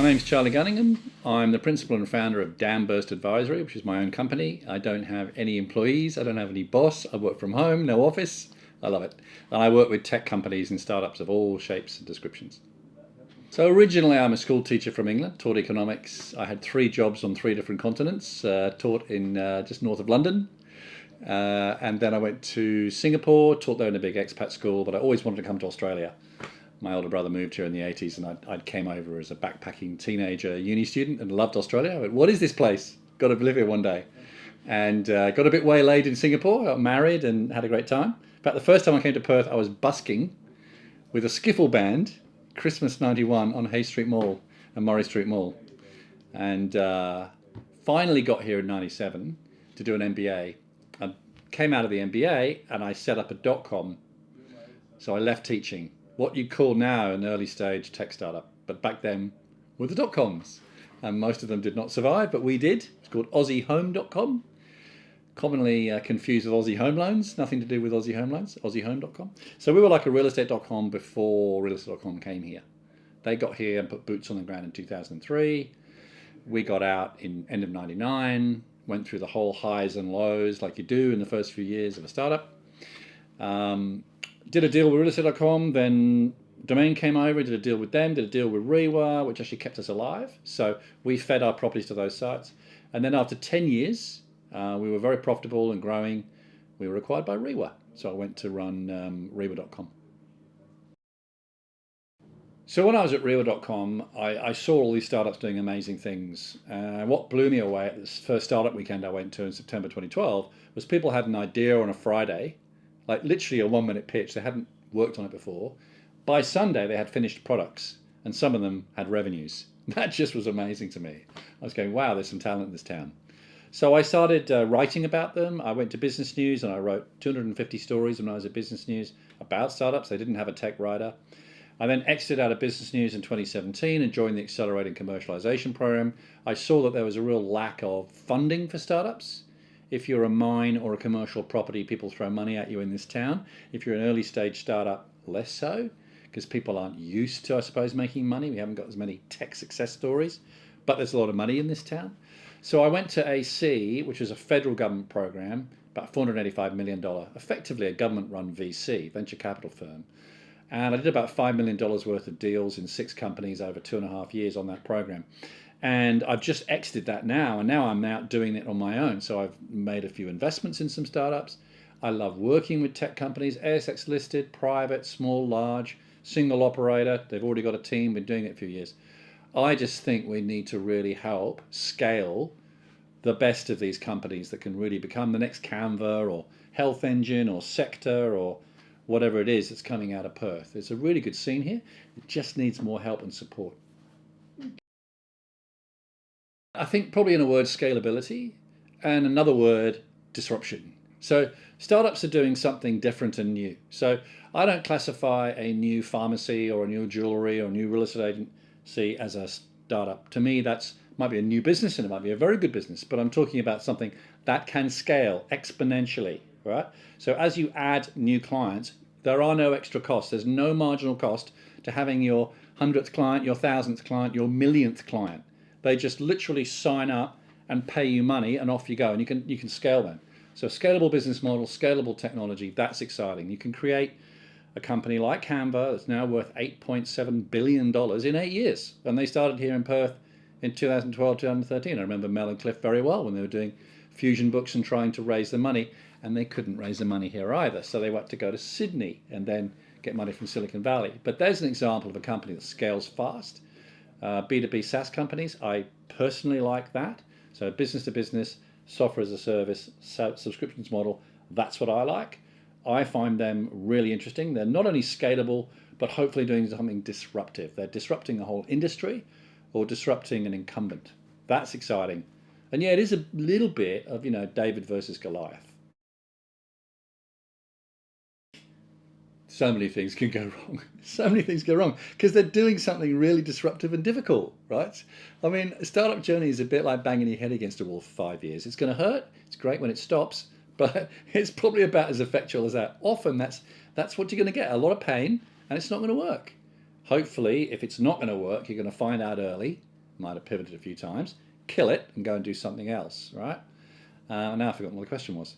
name's Charlie Gunningham. I'm the principal and founder of Burst Advisory, which is my own company. I don't have any employees. I don't have any boss. I work from home, no office. I love it. And I work with tech companies and startups of all shapes and descriptions. So originally I'm a school teacher from England, taught economics. I had 3 jobs on 3 different continents, taught in just north of London. And then I went to Singapore, taught there in a big expat school, but I always wanted to come to Australia. My older brother moved here in the 80s and I came over as a backpacking teenager uni student and loved Australia. I went, what is this place? Got to live here one day. And got a bit waylaid in Singapore, got married and had a great time. In fact, the first time I came to Perth, I was busking with a skiffle band, Christmas '91 on Hay Street Mall and Murray Street Mall. And finally got here in '97 to do an MBA. I came out of the MBA and I set up a .com. So I left teaching. What you call now an early stage tech startup, but back then were the .coms. And most of them did not survive, but we did. It's called AussieHome.com, commonly confused with Aussie Home Loans, nothing to do with Aussie Home Loans, AussieHome.com. So we were like a real estate.com before real estate.com came here. They got here and put boots on the ground in 2003. We got out in end of 99, went through the whole highs and lows like you do in the first few years of a startup. Did a deal with realestate.com, then Domain came over, did a deal with them, did a deal with Rewa, which actually kept us alive. So we fed our properties to those sites. And then after 10 years, we were very profitable and growing. We were acquired by Rewa. So I went to run Rewa.com. So when I was at Rewa.com, I saw all these startups doing amazing things. And what blew me away at this first startup weekend I went to in September 2012 was people had an idea on a Friday, like literally a 1-minute pitch. They hadn't worked on it before. By Sunday, they had finished products, and some of them had revenues. That just was amazing to me. I was going, wow, there's some talent in this town. So I started writing about them. I went to Business News, and I wrote 250 stories when I was at Business News about startups. They didn't have a tech writer. I then exited out of Business News in 2017 and joined the Accelerating Commercialization Program. I saw that there was a real lack of funding for startups. If you're a mine or a commercial property, people throw money at you in this town. If you're an early stage startup, less so, because people aren't used to, I suppose, making money. We haven't got as many tech success stories, but there's a lot of money in this town. So I went to AC, which was a federal government program, about $485 million, effectively a government-run VC, venture capital firm. And I did about $5 million worth of deals in 6 companies over 2.5 years on that program. And I've just exited that now, and now I'm out doing it on my own. So I've made a few investments in some startups. I love working with tech companies, ASX listed, private, small, large, single operator. They've already got a team, been doing it a few years. I just think we need to really help scale the best of these companies that can really become the next Canva or Health Engine or Sector or whatever it is that's coming out of Perth. There's a really good scene here. It just needs more help and support. I think probably in a word, scalability, and another word, disruption. So startups are doing something different and new. So I don't classify a new pharmacy or a new jewelry or a new real estate agency as a startup. To me, that's might be a new business and it might be a very good business, but I'm talking about something that can scale exponentially, right? So as you add new clients, there are no extra costs. There's no marginal cost to having your 100th client, your 1000th client, your 1,000,000th client. They just literally sign up and pay you money and off you go, and you can scale them. So scalable business model, scalable technology, that's exciting. You can create a company like Canva that's now worth $8.7 billion in 8 years. And they started here in Perth in 2012, 2013. I remember Mel and Cliff very well when they were doing Fusion Books and trying to raise the money, and they couldn't raise the money here either. So they had to go to Sydney and then get money from Silicon Valley. But there's an example of a company that scales fast. B2B SaaS companies, I personally like that. So business to business, software as a service, subscriptions model, that's what I like. I find them really interesting. They're not only scalable, but hopefully doing something disruptive. They're disrupting a whole industry or disrupting an incumbent. That's exciting. And yeah, it is a little bit of, David versus Goliath. So many things can go wrong. So many things go wrong because they're doing something really disruptive and difficult, right? I mean, a startup journey is a bit like banging your head against a wall for 5 years. It's going to hurt. It's great when it stops, but it's probably about as effectual as that. Often that's what you're going to get, a lot of pain, and it's not going to work. Hopefully, if it's not going to work, you're going to find out early might have pivoted a few times, kill it and go and do something else, right? Now I've forgotten what the question was.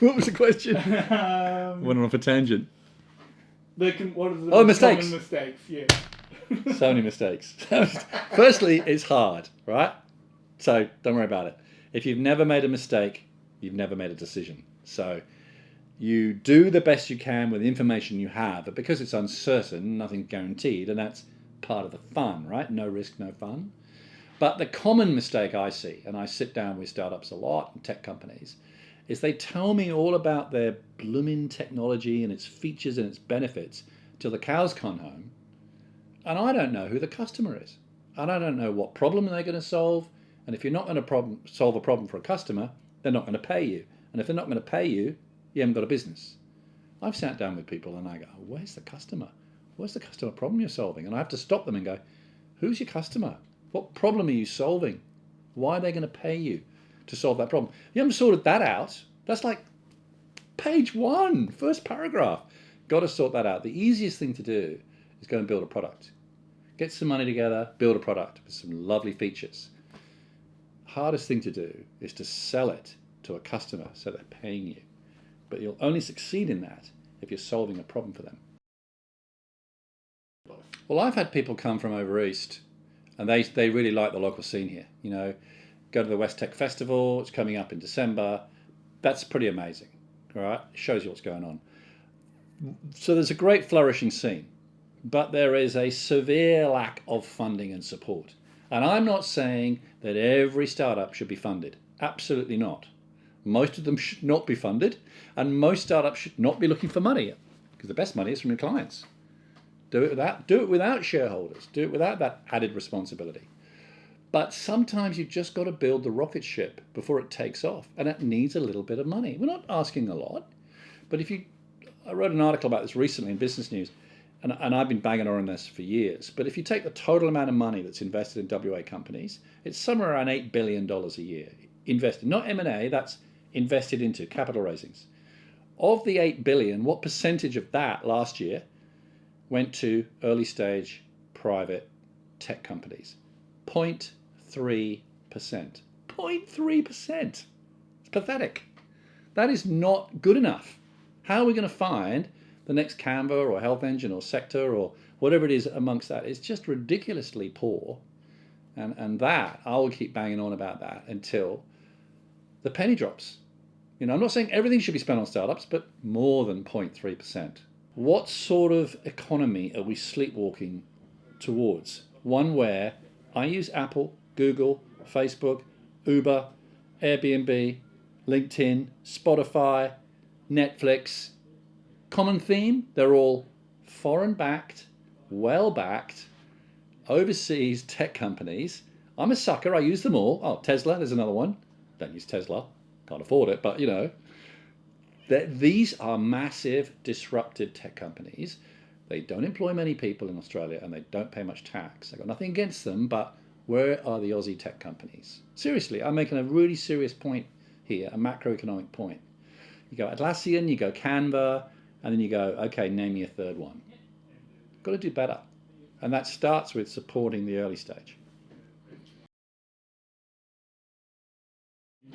What was the question? Went off a tangent. What are the mistakes. common mistakes? Yeah. So many mistakes. Firstly, it's hard, right? So don't worry about it. If you've never made a mistake, you've never made a decision. So you do the best you can with the information you have, but because it's uncertain, nothing's guaranteed, and that's part of the fun, right? No risk, no fun. But the common mistake I see, and I sit down with startups a lot and tech companies, is they tell me all about their blooming technology and its features and its benefits till the cows come home, and I don't know who the customer is. And I don't know what problem they're going to solve. And if you're not going to solve a problem for a customer, they're not going to pay you. And if they're not going to pay you, you haven't got a business. I've sat down with people and I go, where's the customer? Where's the customer problem you're solving? And I have to stop them and go, who's your customer? What problem are you solving? Why are they going to pay you to solve that problem? You haven't sorted that out. That's like page 1, first paragraph. Got to sort that out. The easiest thing to do is go and build a product. Get some money together, build a product with some lovely features. Hardest thing to do is to sell it to a customer so they're paying you. But you'll only succeed in that if you're solving a problem for them. Well, I've had people come from over east and they really like the local scene here. You know, go to the West Tech Festival, it's coming up in December. That's pretty amazing, right? It shows you what's going on. So there's a great flourishing scene, but there is a severe lack of funding and support. And I'm not saying that every startup should be funded. Absolutely not. Most of them should not be funded, and most startups should not be looking for money, because the best money is from your clients. Do it without shareholders. Do it without that added responsibility. But sometimes you've just got to build the rocket ship before it takes off, and it needs a little bit of money. We're not asking a lot, but I wrote an article about this recently in Business News, and I've been banging on this for years, but if you take the total amount of money that's invested in WA companies, it's somewhere around $8 billion a year invested, not M&A, that's invested into capital raisings. Of the 8 billion, what percentage of that last year went to early stage private tech companies? 0.3%. 0.3%. It's pathetic. That is not good enough. How are we going to find the next Canva or Health Engine or Sector or whatever it is amongst that? It's just ridiculously poor. And that, I'll keep banging on about that until the penny drops. You know, I'm not saying everything should be spent on startups, but more than 0.3%. What sort of economy are we sleepwalking towards? One where I use Apple, Google, Facebook, Uber, Airbnb, LinkedIn, Spotify, Netflix. Common theme, they're all foreign-backed, well-backed, overseas tech companies. I'm a sucker, I use them all. Oh, Tesla, there's another one. Don't use Tesla, can't afford it, but you know. These are massive, disruptive tech companies. They don't employ many people in Australia and they don't pay much tax. I've got nothing against them, but where are the Aussie tech companies? Seriously, I'm making a really serious point here, a macroeconomic point. You go Atlassian, you go Canva, and then you go, okay, name me a third one. Got to do better. And that starts with supporting the early stage.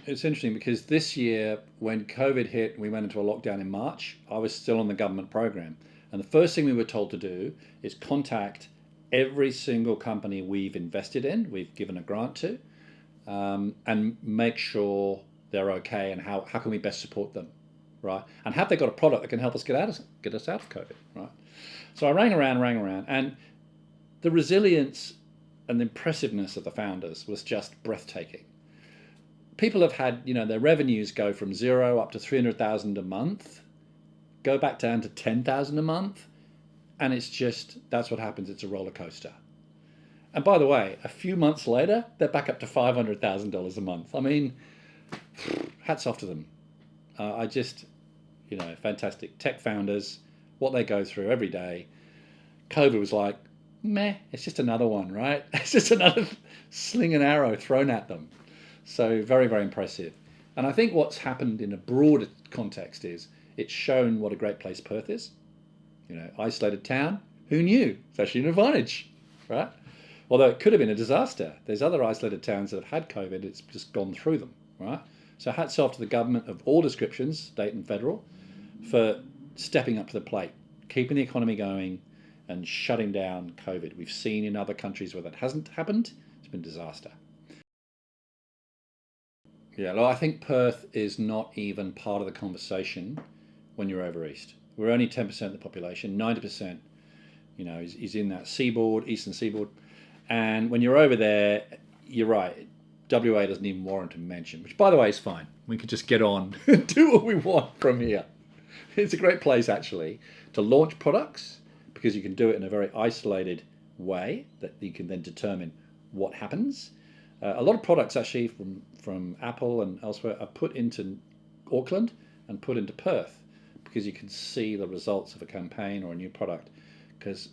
It's interesting because this year, when COVID hit, we went into a lockdown in March, I was still on the government program. And the first thing we were told to do is contact every single company we've invested in, we've given a grant to, and make sure they're okay and how can we best support them, right? And have they got a product that can help us get us out of COVID, right? So I rang around, and the resilience and the impressiveness of the founders was just breathtaking. People have had, you know, their revenues go from 0 up to 300,000 a month, go back down to 10,000 a month, and it's just, that's what happens. It's a roller coaster. And by the way, a few months later, they're back up to $500,000 a month. I mean, hats off to them. I just, you know, fantastic tech founders, what they go through every day. COVID was like, meh, it's just another one, right? It's just another sling and arrow thrown at them. So very, very impressive. And I think what's happened in a broader context is it's shown what a great place Perth is. You know, isolated town, who knew? It's actually an advantage, right? Although it could have been a disaster. There's other isolated towns that have had COVID, it's just gone through them, right? So hats off to the government of all descriptions, state and federal, for stepping up to the plate, keeping the economy going and shutting down COVID. We've seen in other countries where that hasn't happened, it's been a disaster. Yeah, well, I think Perth is not even part of the conversation when you're over east. We're only 10% of the population, 90%, is in that seaboard, eastern seaboard. And when you're over there, you're right, WA doesn't even warrant a mention, which by the way is fine. We could just get on and do what we want from here. It's a great place actually to launch products because you can do it in a very isolated way that you can then determine what happens. A lot of products actually from Apple and elsewhere are put into Auckland and put into Perth because you can see the results of a campaign or a new product, because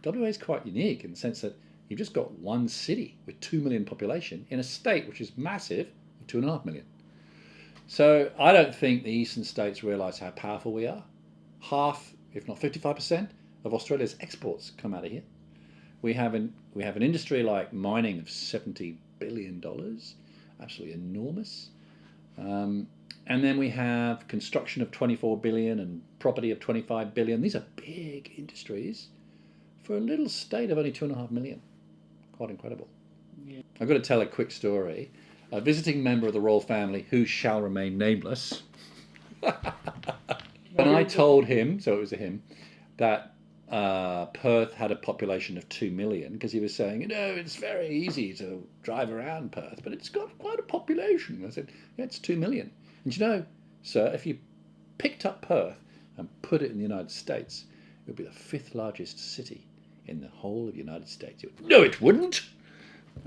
WA is quite unique in the sense that you've just got one city with 2 million population in a state which is massive of 2.5 million. So I don't think the eastern states realise how powerful we are. Half, if not 55%, of Australia's exports come out of here. We have an industry like mining of $70 billion, absolutely enormous. And then we have construction of 24 billion and property of 25 billion. These are big industries for a little state of only 2.5 million. Quite incredible. Yeah. I've got to tell a quick story. A visiting member of the royal family, who shall remain nameless, and I told him, so it was a him, that Perth had a population of 2 million, because he was saying, it's very easy to drive around Perth, but it's got quite a population. I said, yeah, it's 2 million. And sir, if you picked up Perth and put it in the United States, it would be the 5th largest city in the whole of the United States. He went, no, it wouldn't.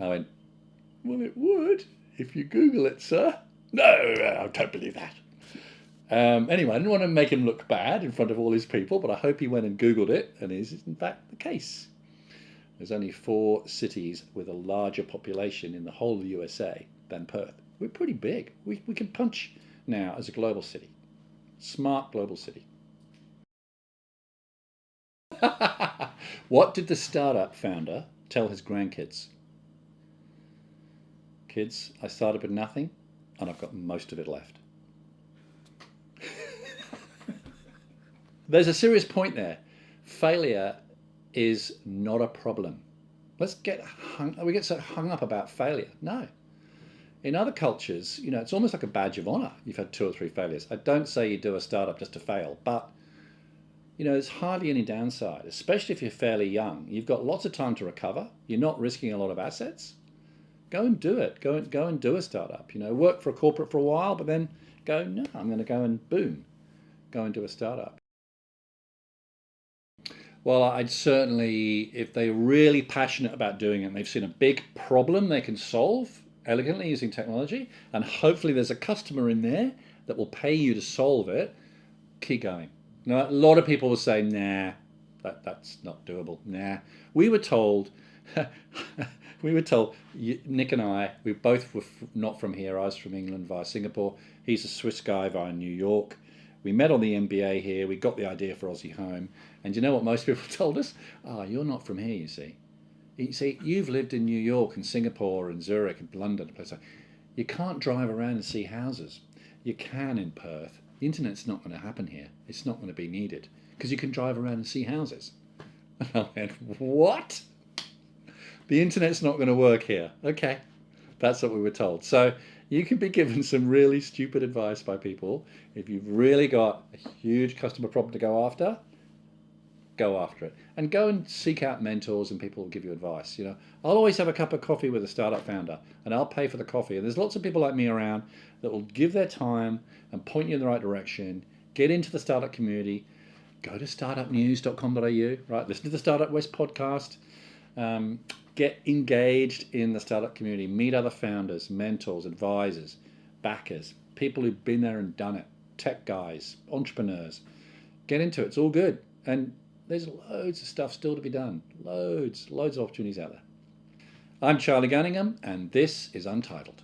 I went, well, it would if you Google it, sir. No, I don't believe that. Anyway, I didn't want to make him look bad in front of all his people, but I hope he went and Googled it, and it is in fact the case. There's only 4 cities with a larger population in the whole of the USA than Perth. We're pretty big. We can punch now as a global city. Smart global city. What did the startup founder tell his grandkids? Kids, I started with nothing, and I've got most of it left. There's a serious point there. Failure is not a problem. We get so hung up about failure. No. In other cultures, it's almost like a badge of honor. You've had 2 or 3 failures. I don't say you do a startup just to fail, but there's hardly any downside, especially if you're fairly young. You've got lots of time to recover. You're not risking a lot of assets. Go and do it. Go and do a startup. Work for a corporate for a while, but then go, no, I'm going to go and boom, go and do a startup. Well, I'd certainly, if they're really passionate about doing it and they've seen a big problem they can solve elegantly using technology, and hopefully there's a customer in there that will pay you to solve it, keep going. Now, a lot of people will say, nah, that's not doable. Nah. We were told, Nick and I, we both were not from here. I was from England via Singapore. He's a Swiss guy via New York. We met on the MBA here. We got the idea for Aussie Home. And you know what most people told us? You're not from here, you see. You see, you've lived in New York and Singapore and Zurich and London. You can't drive around and see houses. You can in Perth. The internet's not going to happen here. It's not going to be needed because you can drive around and see houses. And I went, what? The internet's not going to work here. Okay, that's what we were told. So you can be given some really stupid advice by people. If you've really got a huge customer problem to go after it. And go and seek out mentors and people will give you advice. I'll always have a cup of coffee with a startup founder and I'll pay for the coffee. And there's lots of people like me around that will give their time and point you in the right direction. Get into the startup community. Go to startupnews.com.au, right? Listen to the Startup West podcast. Get engaged in the startup community. Meet other founders, mentors, advisors, backers, people who've been there and done it. Tech guys, entrepreneurs. Get into it. It's all good. And there's loads of stuff still to be done. Loads of opportunities out there. I'm Charlie Gunningham, and this is Untitled.